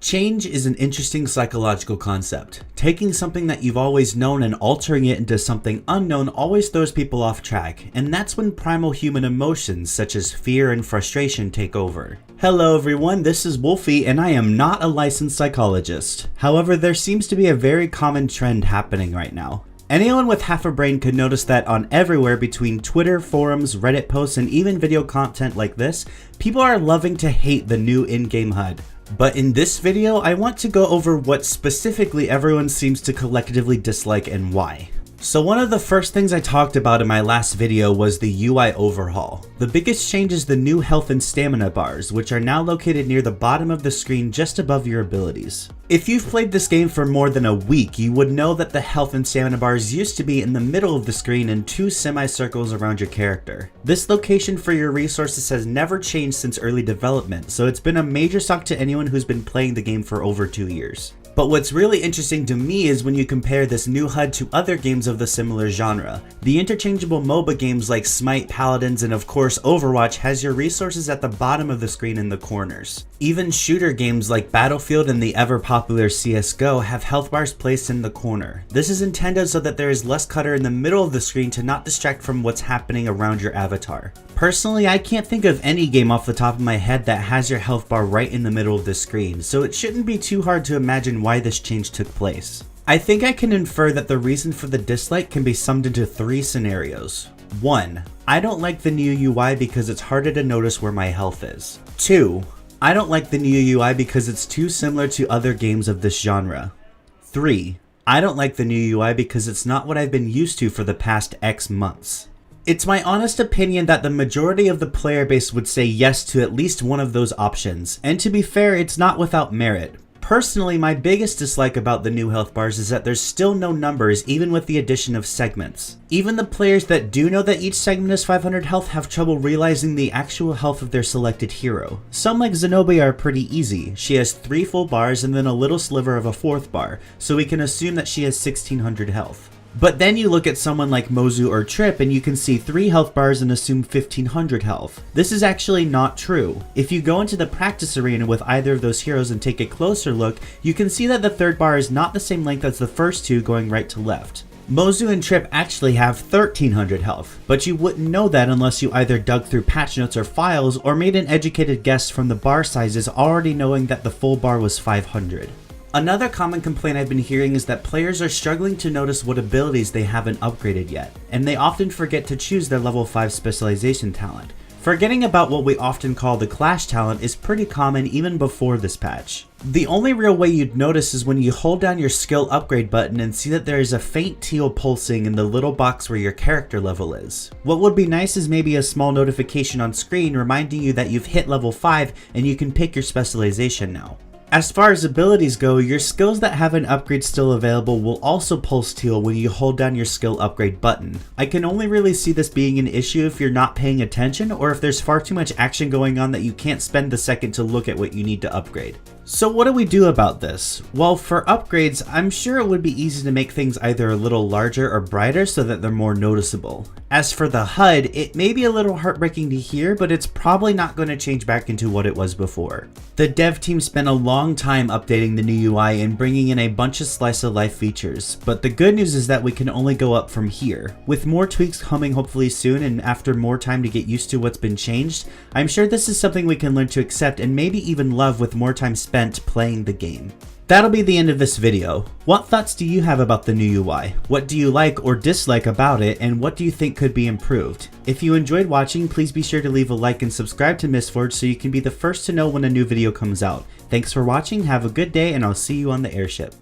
Change is an interesting psychological concept. Taking something that you've always known and altering it into something unknown always throws people off track, and that's when primal human emotions such as fear and frustration take over. Hello everyone, this is Wolfie and I am not a licensed psychologist. However, there seems to be a very common trend happening right now. Anyone with half a brain could notice that on everywhere between Twitter, forums, Reddit posts, and even video content like this, people are loving to hate the new in-game HUD. But in this video, I want to go over what specifically everyone seems to collectively dislike and why. So one of the first things I talked about in my last video was the UI overhaul. The biggest change is the new health and stamina bars, which are now located near the bottom of the screen just above your abilities. If you've played this game for more than a week, you would know that the health and stamina bars used to be in the middle of the screen in two semicircles around your character. This location for your resources has never changed since early development, so it's been a major shock to anyone who's been playing the game for over 2 years. But what's really interesting to me is when you compare this new HUD to other games of the similar genre. The interchangeable MOBA games like Smite, Paladins, and of course Overwatch has your resources at the bottom of the screen in the corners. Even shooter games like Battlefield and the ever popular CSGO have health bars placed in the corner. This is intended so that there is less clutter in the middle of the screen to not distract from what's happening around your avatar. Personally, I can't think of any game off the top of my head that has your health bar right in the middle of the screen, so it shouldn't be too hard to imagine why this change took place. I think I can infer that the reason for the dislike can be summed into 3 scenarios. 1. I don't like the new UI because it's harder to notice where my health is. 2. I don't like the new UI because it's too similar to other games of this genre. 3. I don't like the new UI because it's not what I've been used to for the past X months. It's my honest opinion that the majority of the player base would say yes to at least one of those options, and to be fair, it's not without merit. Personally, my biggest dislike about the new health bars is that there's still no numbers even with the addition of segments. Even the players that do know that each segment is 500 health have trouble realizing the actual health of their selected hero. Some like Zenobia are pretty easy. She has 3 full bars and then a little sliver of a 4th bar, so we can assume that she has 1600 health. But then you look at someone like Mozu or Trip and you can see 3 health bars and assume 1500 health. This is actually not true. If you go into the practice arena with either of those heroes and take a closer look, you can see that the 3rd bar is not the same length as the first 2 going right to left. Mozu and Trip actually have 1300 health, but you wouldn't know that unless you either dug through patch notes or files or made an educated guess from the bar sizes already knowing that the full bar was 500. Another common complaint I've been hearing is that players are struggling to notice what abilities they haven't upgraded yet, and they often forget to choose their level 5 specialization talent. Forgetting about what we often call the clash talent is pretty common even before this patch. The only real way you'd notice is when you hold down your skill upgrade button and see that there is a faint teal pulsing in the little box where your character level is. What would be nice is maybe a small notification on screen reminding you that you've hit level 5 and you can pick your specialization now. As far as abilities go, your skills that have an upgrade still available will also pulse teal when you hold down your skill upgrade button. I can only really see this being an issue if you're not paying attention or if there's far too much action going on that you can't spend the second to look at what you need to upgrade. So what do we do about this? Well, for upgrades, I'm sure it would be easy to make things either a little larger or brighter so that they're more noticeable. As for the HUD, it may be a little heartbreaking to hear, but it's probably not going to change back into what it was before. The dev team spent a long time updating the new UI and bringing in a bunch of slice of life features, but the good news is that we can only go up from here. With more tweaks coming hopefully soon and after more time to get used to what's been changed, I'm sure this is something we can learn to accept and maybe even love with more time spent playing the game. That'll be the end of this video. What thoughts do you have about the new UI? What do you like or dislike about it, and what do you think could be improved? If you enjoyed watching, please be sure to leave a like and subscribe to Mistforge so you can be the first to know when a new video comes out. Thanks for watching, have a good day, and I'll see you on the airship.